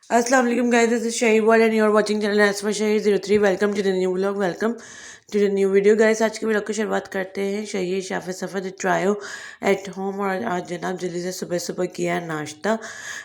Assalamu alaikum guys, this is Shahid Wal and you're watching channel as for Shahid03. Welcome to the new vlog. Welcome to the new video guys. आज के vlog की शुरुआत करते हैं शहीद शाफे सफ़र trio at home. और आज जनाब जल्दी से सुबह सुबह किया है नाश्ता।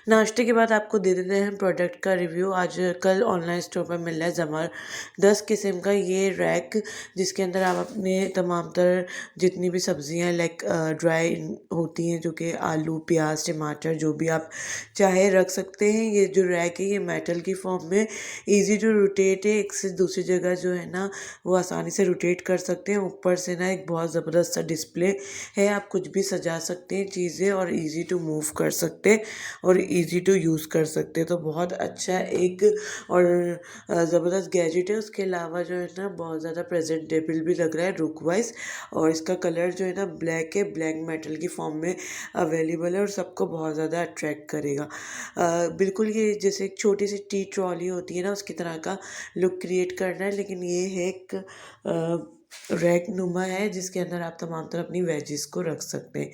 नाश्ते के बाद आपको दे देते हैं प्रोडक्ट का रिव्यू। आज कल ऑनलाइन स्टोर पर मिल रहा है ज़बरदस्त किस्म का ये रैक, जिसके अंदर आप अपने तमाम तर जितनी भी सब्जियां लाइक ड्राई होती हैं, जो कि आलू प्याज टमाटर जो भी आप चाहे रख सकते हैं। ये जो रैक है ये मेटल की फॉर्म में इजी टू रोटेट है, एक से दूसरी जगह जो है ना वो आसानी से रोटेट कर सकते हैं। ऊपर से ना एक बहुत ज़बरदस्त सा डिस्प्ले है, आप कुछ भी सजा सकते हैं चीज़ें और इजी टू मूव कर सकते हैं और इजी टू यूज़ कर सकते हैं। तो बहुत अच्छा एक और ज़बरदस्त गैजेट है। उसके अलावा जो है ना बहुत ज़्यादा प्रेजेंटेबल भी लग रहा है लुक वाइज, और इसका कलर जो है ना ब्लैक है, ब्लैक मेटल की फॉर्म में अवेलेबल है और सबको बहुत ज़्यादा अट्रैक्ट करेगा। बिल्कुल ये जैसे एक छोटी सी टी ट्रॉली होती है ना उसकी तरह का लुक क्रिएट करना है, लेकिन ये है एक रैक नुमा है जिसके अंदर आप तमाम तरह अपनी वेजिस को रख सकते हैं।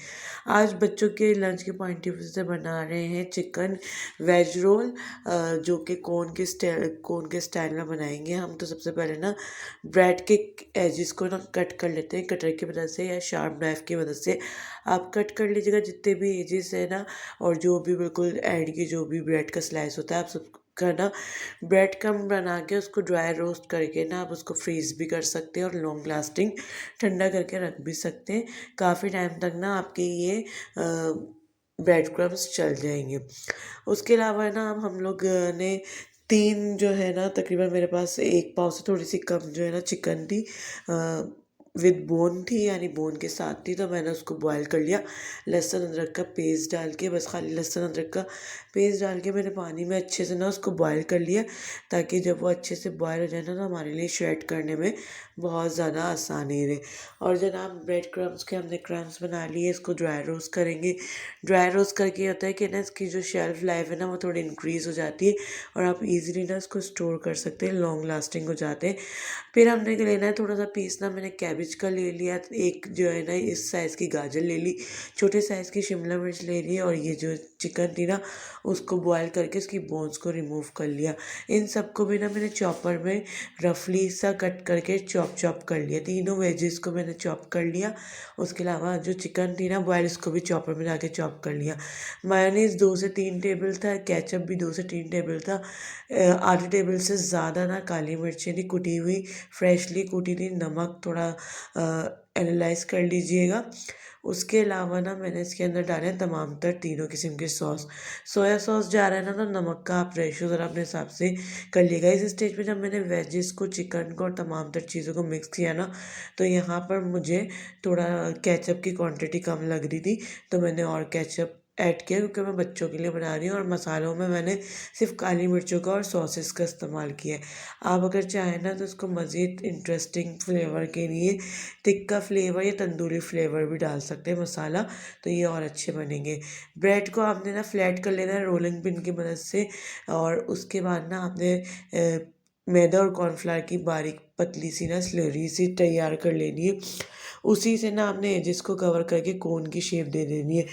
आज बच्चों के लंच के पॉइंट ऑफ व्यू से बना रहे हैं चिकन वेज रोल, जो कि कोन के स्टाइल में बनाएंगे हम। तो सबसे पहले ना ब्रेड के एजिस को ना कट कर लेते हैं कटर की मदद से या शार्प नाइफ की मदद से। आप कट कर लीजिएगा जितने भी एजिस है ना, और जो भी बिल्कुल एंड की जो भी ब्रेड का स्लाइस होता है आप सब का ना ब्रेड क्रम्ब बना के उसको ड्राई रोस्ट करके ना आप उसको फ्रीज़ भी कर सकते हैं और लॉन्ग लास्टिंग ठंडा करके रख भी सकते हैं। काफ़ी टाइम तक ना आपके ये ब्रेड क्रम्ब्स चल जाएंगे। उसके अलावा ना हम लोग ने तीन जो है ना तकरीबन मेरे पास एक पाव से थोड़ी सी कम जो है ना चिकन थी, विद बोन थी, यानी बोन के साथ थी। तो मैंने उसको बॉयल कर लिया लहसुन अदरक का पेस्ट डाल के, बस खाली लहसुन अदरक का पेस्ट डाल के मैंने पानी में अच्छे से ना उसको बॉयल कर लिया, ताकि जब वो अच्छे से बॉयल हो जाए ना तो हमारे लिए श्रेड करने में बहुत ज़्यादा आसानी रहे। और जनाब ब्रेड क्रम्स के हमने क्रम्स बना लिए, इसको ड्राई रोस्ट करेंगे। ड्राई रोस्ट करके ये होता है कि ना इसकी जो शेल्फ लाइफ है ना वो थोड़ी इंक्रीज़ हो जाती है और आप इजीली ना इसको स्टोर कर सकते हैं, लॉन्ग लास्टिंग हो जाते हैं। फिर हमने लेना है थोड़ा सा पीस ना, मैंने कैबेज का ले लिया, एक जो है ना इस साइज़ की गाजर ले ली, छोटे साइज़ की शिमला मिर्च ले ली, और ये जो चिकन थी ना उसको बॉयल करके उसकी बोन्स को रिमूव कर लिया। इन सबको भी ना मैंने चॉपर में रफली सा कट करके चॉप चॉप कर लिया। तीनों वेजेस को मैंने चॉप कर लिया। उसके अलावा जो चिकन थी ना बॉयल, इसको भी चॉपर में जाके चॉप कर लिया। मायोनीज़ 2 से 3 टेबल था, केचप भी 2 से 3 टेबल था, आधे टेबल से ज़्यादा ना काली मिर्चें थी कुटी हुई, फ्रेशली कुटी थी। नमक थोड़ा एनालाइज कर लीजिएगा। उसके अलावा ना मैंने इसके अंदर डाले हैं तमाम तर तीनों किस्म के सॉस। सोया सॉस जा रहा है ना तो नमक का आप रेशो ज़रा अपने हिसाब से कर लिएगा। इस स्टेज पे जब मैंने वेजिस को चिकन को और तमाम तर चीज़ों को मिक्स किया ना, तो यहाँ पर मुझे थोड़ा केचप की क्वांटिटी कम लग रही थी, तो मैंने और केचप ऐड किया, क्योंकि मैं बच्चों के लिए बना रही हूँ। और मसालों में मैंने सिर्फ काली मिर्चों का और सॉसेस का इस्तेमाल किया है। आप अगर चाहें ना तो इसको मज़ीद इंटरेस्टिंग फ्लेवर के लिए टिक्का फ्लेवर या तंदूरी फ्लेवर भी डाल सकते हैं मसाला, तो ये और अच्छे बनेंगे। ब्रेड को आपने ना फ्लैट कर लेना है रोलिंग पिन की मदद से, और उसके बाद ना आपने मैदा और कॉर्नफ्लावर की बारीक पतली सी ना स्लरी सी तैयार कर लेनी है। उसी से ना आपने एजेस को कवर करके कोन की शेप दे देनी है।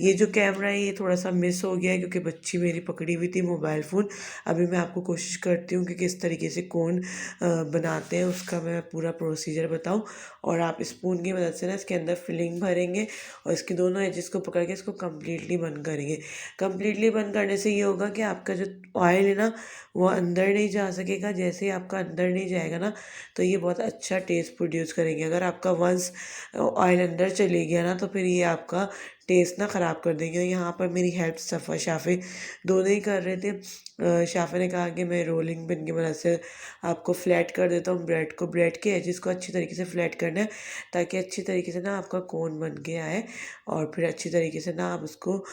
ये जो कैमरा है ये थोड़ा सा मिस हो गया है, क्योंकि बच्ची मेरी पकड़ी हुई थी मोबाइल फ़ोन। अभी मैं आपको कोशिश करती हूँ कि किस तरीके से कोन बनाते हैं उसका मैं पूरा प्रोसीजर बताऊँ। और आप स्पून की मदद से ना इसके अंदर फिलिंग भरेंगे और इसके दोनों एजेस को पकड़ के इसको कम्प्लीटली बंद करेंगे। कम्प्लीटली बंद करने से ये होगा कि आपका जो ऑयल है ना वो अंदर नहीं जा सकेगा। जैसे ही आपका अंदर नहीं जाएगा ना तो ये बहुत अच्छा टेस्ट प्रोड्यूस करेंगे। अगर आपका वंस ऑयल अंदर चले गया ना तो फिर ये आपका टेस्ट ना ख़राब कर देंगे। यहाँ पर मेरी हेल्प सफ़ा शाफ़े दोनों ही कर रहे थे। शाफ़े ने कहा कि मैं रोलिंग पिन की मदद से आपको फ्लैट कर देता हूँ ब्रेड को। ब्रेड के एजेस को अच्छी तरीके से फ्लैट करना है, ताकि अच्छी तरीके से ना आपका कोन बन के आए और फिर अच्छी तरीके से ना आप उसको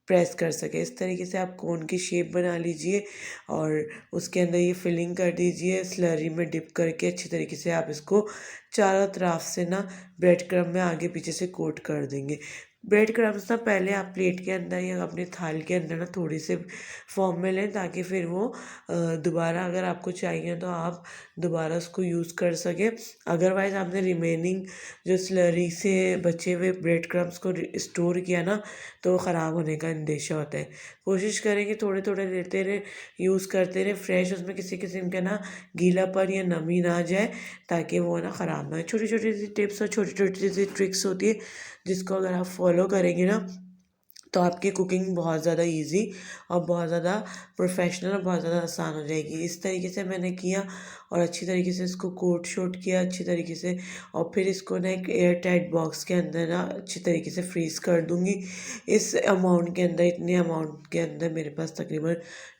प्रेस कर सके। इस तरीके से आप कोन की शेप बना लीजिए और उसके अंदर ये फिलिंग कर दीजिए। स्लरी में डिप करके अच्छी तरीके से आप इसको चारों तरफ से ना ब्रेड क्रम्ब में आगे पीछे से कोट कर देंगे। ब्रेड क्रम्ब्स ना पहले आप प्लेट के अंदर या अपने थाल के अंदर ना थोड़ी से फॉर्म में लें, ताकि फिर वो दोबारा अगर आपको चाहिए तो आप दोबारा उसको यूज़ कर सकें। अदरवाइज़ आपने रिमेनिंग जो स्लरी से बचे हुए ब्रेड क्रम्ब्स को स्टोर किया ना तो ख़राब होने का अंदेशा होता है। कोशिश करें कि थोड़े थोड़े लेते रहे, यूज़ करते रहे, फ्रेश, उसमें किसी किस्म का ना गीलापन या नमी ना आ जाए, ताकि वो ना ख़राब ना हो। छोटी छोटी सी टिप्स और छोटी छोटी सी ट्रिक्स होती है, जिसको अगर आप फॉलो करेंगे ना, तो आपकी कुकिंग बहुत ज़्यादा इजी और बहुत ज़्यादा प्रोफेशनल और बहुत ज़्यादा आसान हो जाएगी। इस तरीके से मैंने किया और अच्छी तरीके से इसको कोट शोट किया अच्छी तरीके से, और फिर इसको ना एक एयर टाइट बॉक्स के अंदर ना अच्छी तरीके से फ्रीज़ कर दूँगी। इस अमाउंट के अंदर, इतने अमाउंट के अंदर मेरे पास तकरीबन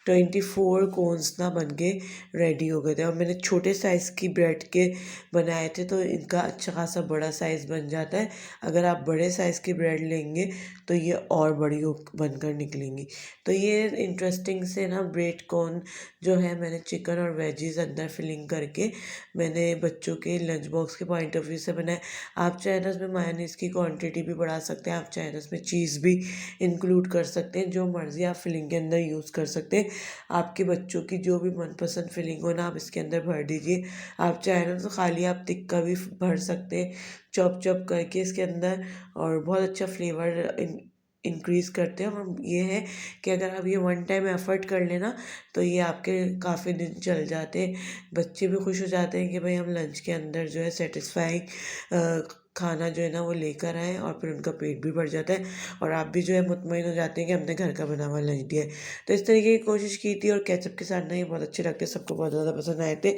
24 कोन्स ना बन के रेडी हो गए थे, और मैंने छोटे साइज़ की ब्रेड के बनाए थे, तो इनका अच्छा खासा बड़ा साइज़ बन जाता है। अगर आप बड़े साइज़ की ब्रेड लेंगे तो ये और बड़ी हो बनकर निकलेंगी। तो ये इंटरेस्टिंग से ना ब्रेड कॉर्न जो है, मैंने चिकन और वेजीज अंदर फिलिंग करके मैंने बच्चों के लंच बॉक्स के पॉइंट ऑफ व्यू से बनाए। आप चाहे तो उसमें मायोनीज़ की क्वांटिटी भी बढ़ा सकते हैं, आप चाहे तो उसमें चीज़ भी इंक्लूड कर सकते हैं, जो मर्ज़ी आप फिलिंग के अंदर यूज़ कर सकते हैं। आपके बच्चों की जो भी मनपसंद फिलिंग हो ना, आप इसके अंदर भर दीजिए। आप चाहे ना तो खाली आप टिक्का भी भर सकते हैं, चॉप चॉप करके इसके अंदर, और बहुत अच्छा फ्लेवर इंक्रीज़ करते हैं। और ये है कि अगर आप ये वन टाइम एफ़र्ट कर लेना, तो ये आपके काफ़ी दिन चल जाते हैं। बच्चे भी खुश हो जाते हैं कि भाई हम लंच के अंदर जो है सेटिस्फाइंग खाना जो है ना वो लेकर आएँ, और फिर उनका पेट भी भर जाता है, और आप भी जो है मुतमईन हो जाते हैं कि हमने घर का बना हुआ लंच दिया है। तो इस तरीके की कोशिश की थी, और केचप के साथ ना ये बहुत अच्छे लगते हैं, सबको बहुत ज़्यादा पसंद आए थे।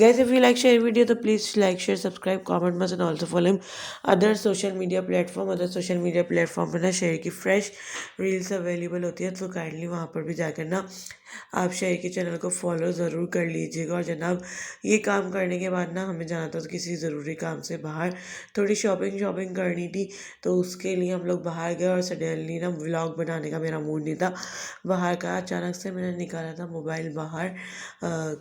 Guys, if you like share video, तो please like share subscribe comment must, and also follow him other social media platform पर ना शेयर की फ्रेश रील्स अवेलेबल होती है, तो काइंडली वहाँ पर भी जाकर ना आप शेयर के चैनल को फॉलो ज़रूर कर लीजिएगा। और जनाब, ये काम करने के बाद ना हमें जाना था किसी ज़रूरी काम से बाहर, थोड़ी शॉपिंग करनी थी, तो उसके लिए हम लोग बाहर गए, और सडनली ना व्लॉग बनाने का मेरा मूड नहीं था बाहर का। अचानक से मैंने निकाला था मोबाइल बाहर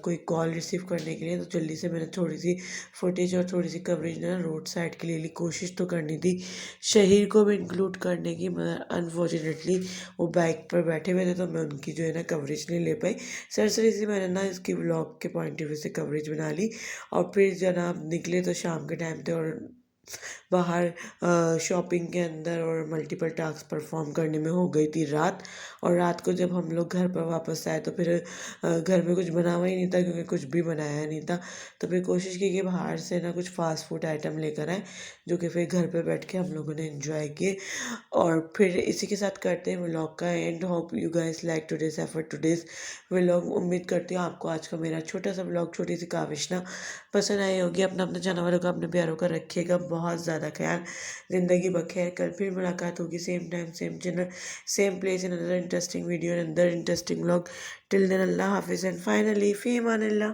कोई कॉल रिसीव करने के लिए, तो जल्दी से मैंने थोड़ी सी फुटेज और थोड़ी सी कवरेज ना रोड साइड के लिए ली। कोशिश तो करनी थी शहीर को भी इंक्लूड करने की, मगर अनफॉर्चुनेटली वो बाइक पर बैठे हुए थे, तो मैं उनकी जो है ना कवरेज नहीं ले पाई। सरसरी सी मैंने ना इसकी व्लॉग के पॉइंट ऑफ व्यू से कवरेज बना ली, और फिर जनाब निकले तो शाम के टाइम थे, और बाहर शॉपिंग के अंदर और मल्टीपल टास्क परफॉर्म करने में हो गई थी रात। और रात को जब हम लोग घर पर वापस आए, तो फिर घर में कुछ बना हुआ ही नहीं था, क्योंकि कुछ भी बनाया नहीं था। तो फिर कोशिश की कि बाहर से ना कुछ फ़ास्ट फूड आइटम लेकर आए, जो कि फिर घर पे बैठ के हम लोगों ने एंजॉय किए। और फिर इसी के साथ करते हैं व्लॉग का and. Hope you guys like today's effort today's vlog. उम्मीद करती हूँ आपको आज का मेरा छोटा सा व्लॉग, छोटी सी काविश ना पसंद आई होगी। अपना अपने जानवरों का, अपने प्यारों का रखिएगा बहुत ज़्यादा ख्याल। ज़िंदगी बखैर। कल फिर मुलाकात होगी, same time same channel same place, in another interesting video, in another interesting vlog. Till then, अल्लाह हाफिज़, एंड फाइनली फ़ी अमानिल्लाह।